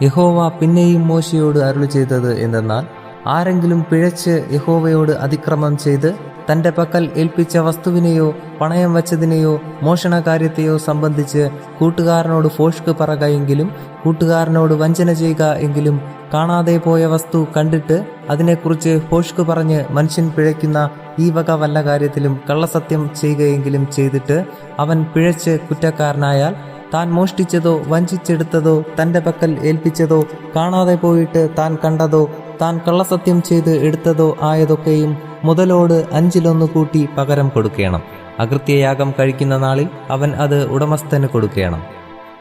യഹോവ പിന്നെയും മോശെയോട് അരുളി ചെയ്തത് എന്തെന്നാൽ, ആരെങ്കിലും പിഴച്ച് യഹോവയോട് അതിക്രമം ചെയ്ത് തന്റെ പക്കൽ ഏൽപ്പിച്ച വസ്തുവിനെയോ പണയം വച്ചതിനെയോ മോഷണകാര്യത്തെയോ സംബന്ധിച്ച് കൂട്ടുകാരനോട് ഫോഷ്ക് പറകയെങ്കിലും കൂട്ടുകാരനോട് വഞ്ചന ചെയ്യുക എങ്കിലും കാണാതെ പോയ വസ്തു കണ്ടിട്ട് അതിനെക്കുറിച്ച് ഫോഷ്ക് പറഞ്ഞ് മനുഷ്യൻ പിഴയ്ക്കുന്ന ഈ വക വല്ല കാര്യത്തിലും കള്ളസത്യം ചെയ്യുകയെങ്കിലും ചെയ്തിട്ട് അവൻ പിഴച്ച് കുറ്റക്കാരനായാൽ, താൻ മോഷ്ടിച്ചതോ വഞ്ചിച്ചെടുത്തതോ തന്റെ പക്കൽ ഏൽപ്പിച്ചതോ കാണാതെ പോയിട്ട് താൻ കണ്ടതോ താൻ കള്ളസത്യം ചെയ്ത് എടുത്തതോ ആയതൊക്കെയും മുതലോട് 5-1 കൂട്ടി പകരം കൊടുക്കണം. അകൃത്യയാഗം കഴിക്കുന്ന നാളിൽ അവൻ അത് ഉടമസ്ഥന് കൊടുക്കണം.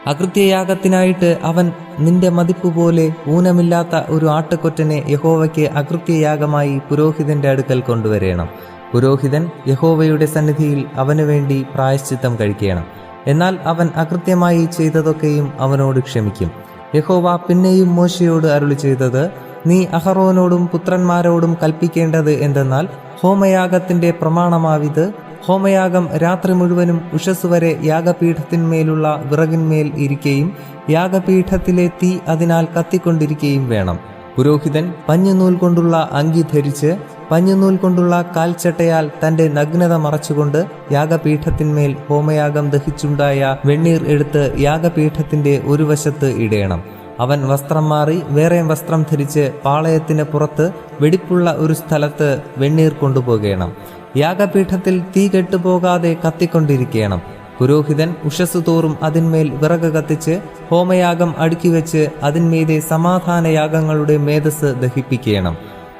അകൃത്യയാഗത്തിനായിട്ട് അവൻ നിന്റെ മതിപ്പ് പോലെ ഊനമില്ലാത്ത ഒരു ആട്ടുകൊറ്റനെ യഹോവയ്ക്ക് അകൃത്യയാഗമായി പുരോഹിതന്റെ അടുക്കൽ കൊണ്ടുവരേണം. പുരോഹിതൻ യഹോവയുടെ സന്നിധിയിൽ അവനു വേണ്ടി പ്രായശ്ചിത്തം കഴിക്കണം. എന്നാൽ അവൻ അകൃത്യമായി ചെയ്തതൊക്കെയും അവനോട് ക്ഷമിക്കും. യഹോവ പിന്നെയും മോശെയോട് അരുളി ചെയ്തത്, നീ അഹറോനോടും പുത്രന്മാരോടും കൽപ്പിക്കേണ്ടത് എന്തെന്നാൽ, ഹോമയാഗത്തിന്റെ പ്രമാണമാവിത്. ഹോമയാഗം രാത്രി മുഴുവനും ഉഷസ്സുവരെ യാഗപീഠത്തിന്മേലുള്ള വിറകിന്മേൽ ഇരിക്കുകയും യാഗപീഠത്തിലെ തീ അതിനാൽ കത്തിക്കൊണ്ടിരിക്കുകയും വേണം. പുരോഹിതൻ പഞ്ഞുനൂൽ കൊണ്ടുള്ള അങ്കി ധരിച്ച് പഞ്ഞുനൂൽ കൊണ്ടുള്ള കാൽച്ചട്ടയാൽ തന്റെ നഗ്നത മറച്ചുകൊണ്ട് യാഗപീഠത്തിന്മേൽ ഹോമയാഗം ദഹിച്ചുണ്ടായ വെണ്ണീർ എടുത്ത് യാഗപീഠത്തിന്റെ ഒരു വശത്ത് ഇടേണം. അവൻ വസ്ത്രം മാറി വേറെ വസ്ത്രം ധരിച്ച് പാളയത്തിന് പുറത്ത് വെടിപ്പുള്ള ഒരു സ്ഥലത്ത് വെണ്ണീർ കൊണ്ടുപോകണം. യാഗപീഠത്തിൽ തീ കെട്ടുപോകാതെ കത്തിക്കൊണ്ടിരിക്കണം. പുരോഹിതൻ ഉഷസ്സു തോറും അതിന്മേൽ വിറക് കത്തിച്ച് ഹോമയാഗം അടുക്കിവെച്ച് അതിന്മീതെ സമാധാനയാഗങ്ങളുടെ മേധസ് ദഹിപ്പിക്കണം.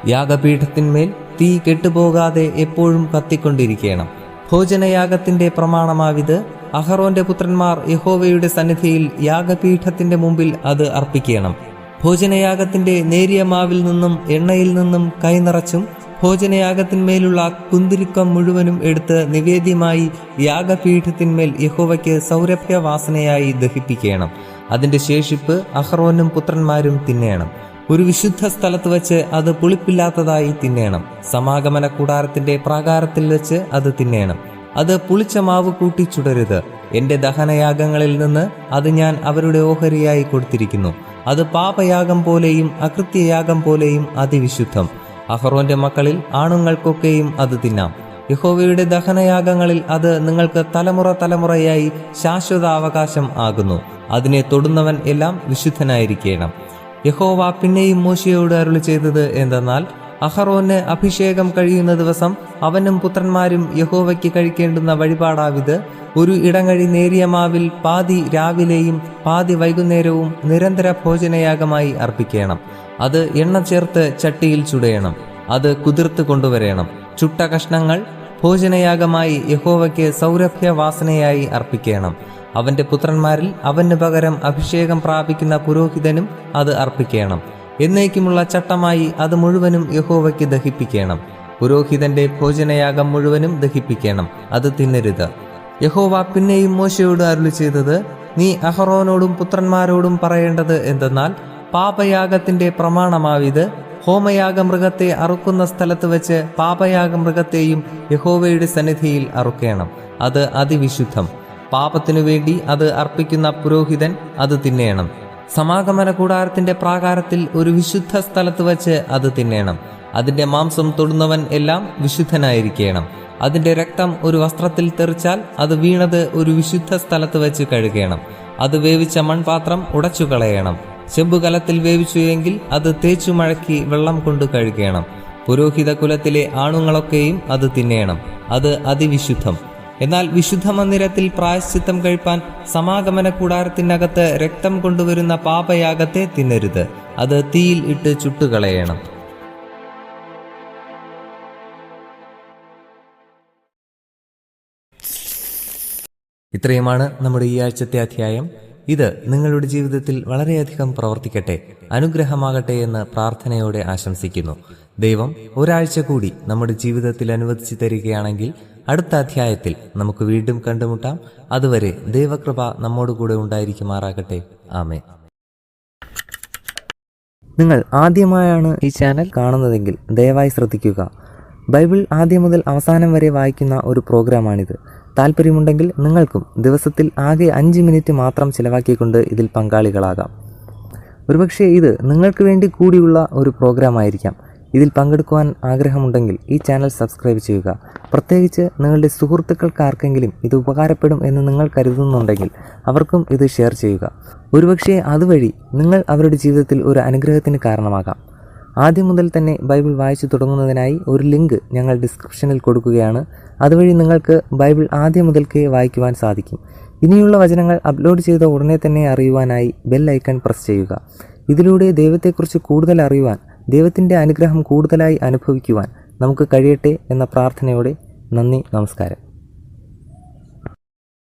യാഗപീഠത്തിന്മേൽ തീ കെട്ടുപോകാതെ എപ്പോഴും കത്തിക്കൊണ്ടിരിക്കണം. ഭോജനയാഗത്തിന്റെ പ്രമാണമാവിത്. അഹറോന്റെ പുത്രന്മാർ യഹോവയുടെ സന്നിധിയിൽ യാഗപീഠത്തിന്റെ മുമ്പിൽ അത് അർപ്പിക്കണം. ഭോജനയാഗത്തിന്റെ നേരിയ മാവിൽ നിന്നും എണ്ണയിൽ നിന്നും കൈനിറച്ചും ഭോജനയാഗത്തിന്മേലുള്ള കുന്തിരിക്കം മുഴുവനും എടുത്ത് നിവേദ്യമായി യാഗപീഠത്തിന്മേൽ യഹോവയ്ക്ക് സൗരഭ്യവാസനയായി ദഹിപ്പിക്കണം. അതിന്റെ ശേഷിപ്പ് അഹറോനും പുത്രന്മാരും തിന്നേണം. ഒരു വിശുദ്ധ സ്ഥലത്ത് വെച്ച് അത് പുളിപ്പില്ലാത്തതായി തിന്നേണം. സമാഗമന കൂടാരത്തിന്റെ പ്രാകാരത്തിൽ വെച്ച് അത് തിന്നേണം. അത് പുളിച്ച മാവ് കൂട്ടി ചുടരുത്. എന്റെ ദഹനയാഗങ്ങളിൽ നിന്ന് അത് ഞാൻ അവരുടെ ഓഹരിയായി കൊടുത്തിരിക്കുന്നു. അത് പാപയാഗം പോലെയും അകൃത്യയാഗം പോലെയും അതിവിശുദ്ധം. അഹറോന്റെ മക്കളിൽ ആണുങ്ങൾക്കൊക്കെയും അത് തിന്നാം. യഹോവയുടെ ദഹനയാഗങ്ങളിൽ അത് നിങ്ങൾക്ക് തലമുറ തലമുറയായി ശാശ്വത അവകാശം ആകുന്നു. അതിനെ തൊടുന്നവൻ എല്ലാം വിശുദ്ധനായിരിക്കണം. യഹോവ പിന്നെയും മോശെയോട് അരുളി ചെയ്തത് എന്തെന്നാൽ, അഹറോന് അഭിഷേകം കഴിയുന്ന ദിവസം അവനും പുത്രന്മാരും യഹോവയ്ക്ക് കഴിക്കേണ്ടുന്ന വഴിപാടാവിത്. ഒരു ഇടങ്ങഴി നേരിയ മാവിൽ പാതി രാവിലെയും പാതി വൈകുന്നേരവും നിരന്തര ഭോജനയാഗമായി അർപ്പിക്കണം. അത് എണ്ണ ചേർത്ത് ചട്ടിയിൽ ചുടയണം. അത് കുതിർത്ത് കൊണ്ടുവരേണം. ചുട്ട കഷ്ണങ്ങൾ ഭോജനയാഗമായി യഹോവയ്ക്ക് സൗരഭ്യവാസനയായി അർപ്പിക്കണം. അവന്റെ പുത്രന്മാരിൽ അവന് പകരം അഭിഷേകം പ്രാപിക്കുന്ന പുരോഹിതനും അത് അർപ്പിക്കണം. എന്നേക്കുമുള്ള ചട്ടമായി അത് മുഴുവനും യഹോവയ്ക്ക് ദഹിപ്പിക്കണം. പുരോഹിതന്റെ ഭോജനയാഗം മുഴുവനും ദഹിപ്പിക്കണം. അത് തിന്നരുത്. യഹോവ പിന്നെയും മോശെയോട് അരുളി ചെയ്തത്, നീ അഹറോനോടും പുത്രന്മാരോടും പറയേണ്ടത് എന്തെന്നാൽ, പാപയാഗത്തിന്റെ പ്രമാണമാവിത്. ഹോമയാഗമൃഗത്തെ അറുക്കുന്ന സ്ഥലത്ത് വെച്ച് പാപയാഗമൃഗത്തെയും യഹോവയുടെ സന്നിധിയിൽ അറുക്കണം. അത് അതിവിശുദ്ധം. പാപത്തിനു വേണ്ടി അത് അർപ്പിക്കുന്ന പുരോഹിതൻ അത് തിന്നേണം. സമാഗമന കൂടാരത്തിന്റെ പ്രാകാരത്തിൽ ഒരു വിശുദ്ധ സ്ഥലത്ത് വച്ച് അത് തിന്നേണം. അതിന്റെ മാംസം തൊടുന്നവൻ എല്ലാം വിശുദ്ധനായിരിക്കണം. അതിന്റെ രക്തം ഒരു വസ്ത്രത്തിൽ തെറിച്ചാൽ അത് വീണത് ഒരു വിശുദ്ധ സ്ഥലത്ത് വെച്ച് കഴുകണം. അത് വേവിച്ച മൺപാത്രം ഉടച്ചു കളയണം. ചെമ്പുകലത്തിൽ വേവിച്ചു എങ്കിൽ അത് തേച്ചു മഴക്കി വെള്ളം കൊണ്ട് കഴുകണം. പുരോഹിത കുലത്തിലെ ആണുങ്ങളൊക്കെയും അത് തിന്നേണം. അത് അതിവിശുദ്ധം. എന്നാൽ വിശുദ്ധ മന്ദിരത്തിൽ പ്രായശ്ചിത്തം കഴിപ്പാൻ സമാഗമന കൂടാരത്തിനകത്ത് രക്തം കൊണ്ടുവരുന്ന പാപയാഗത്തെ തിന്നരുത്. അത് തീയിൽ ഇട്ട് ചുട്ടുകളയണം. ഇത്രയുമാണ് നമ്മുടെ ഈ ആഴ്ചത്തെ അധ്യായം. ഇത് നിങ്ങളുടെ ജീവിതത്തിൽ വളരെയധികം പ്രവർത്തിക്കട്ടെ, അനുഗ്രഹമാകട്ടെ എന്ന് പ്രാർത്ഥനയോടെ ആശംസിക്കുന്നു. ദൈവം ഒരാഴ്ച കൂടി നമ്മുടെ ജീവിതത്തിൽ അനുവദിച്ചു തരികയാണെങ്കിൽ അടുത്ത അധ്യായത്തിൽ നമുക്ക് വീണ്ടും കണ്ടുമുട്ടാം. അതുവരെ ദൈവകൃപ നമ്മോടുകൂടെ ഉണ്ടായിരിക്കുമാറാകട്ടെ. ആമേൻ. നിങ്ങൾ ആദ്യമായാണ് ഈ ചാനൽ കാണുന്നതെങ്കിൽ ദയവായി ശ്രദ്ധിക്കുക. ബൈബിൾ ആദ്യം മുതൽ അവസാനം വരെ വായിക്കുന്ന ഒരു പ്രോഗ്രാമാണിത്. താല്പര്യമുണ്ടെങ്കിൽ നിങ്ങൾക്കും ദിവസത്തിൽ ആകെ 5 മിനിറ്റ് മാത്രം ചിലവാക്കിക്കൊണ്ട് ഇതിൽ പങ്കാളികളാകാം. ഒരുപക്ഷെ ഇത് നിങ്ങൾക്ക് വേണ്ടി കൂടിയുള്ള ഒരു പ്രോഗ്രാം ആയിരിക്കാം. ഇതിൽ പങ്കെടുക്കുവാൻ ആഗ്രഹമുണ്ടെങ്കിൽ ഈ ചാനൽ സബ്സ്ക്രൈബ് ചെയ്യുക. പ്രത്യേകിച്ച് നിങ്ങളുടെ സുഹൃത്തുക്കൾക്ക് ആർക്കെങ്കിലും ഇത് ഉപകാരപ്പെടും എന്ന് നിങ്ങൾ കരുതുന്നുണ്ടെങ്കിൽ അവർക്കും ഇത് ഷെയർ ചെയ്യുക. ഒരുപക്ഷെ അതുവഴി നിങ്ങൾ അവരുടെ ജീവിതത്തിൽ ഒരു അനുഗ്രഹത്തിന് കാരണമാകാം. ആദ്യം മുതൽ തന്നെ ബൈബിൾ വായിച്ചു തുടങ്ങുന്നതിനായി ഒരു ലിങ്ക് ഞങ്ങൾ ഡിസ്ക്രിപ്ഷനിൽ കൊടുക്കുകയാണ്. അതുവഴി നിങ്ങൾക്ക് ബൈബിൾ ആദ്യം മുതൽക്കേ വായിക്കുവാൻ സാധിക്കും. ഇനിയുള്ള വചനങ്ങൾ അപ്ലോഡ് ചെയ്ത ഉടനെ തന്നെ അറിയുവാനായി ബെൽ ഐക്കൺ പ്രസ് ചെയ്യുക. ഇതിലൂടെ ദൈവത്തെക്കുറിച്ച് കൂടുതൽ അറിയുവാൻ, ദൈവത്തിൻ്റെ അനുഗ്രഹം കൂടുതലായി അനുഭവിക്കുവാൻ നമുക്ക് കഴിയട്ടെ എന്ന പ്രാർത്ഥനയോടെ നന്ദി, നമസ്കാരം.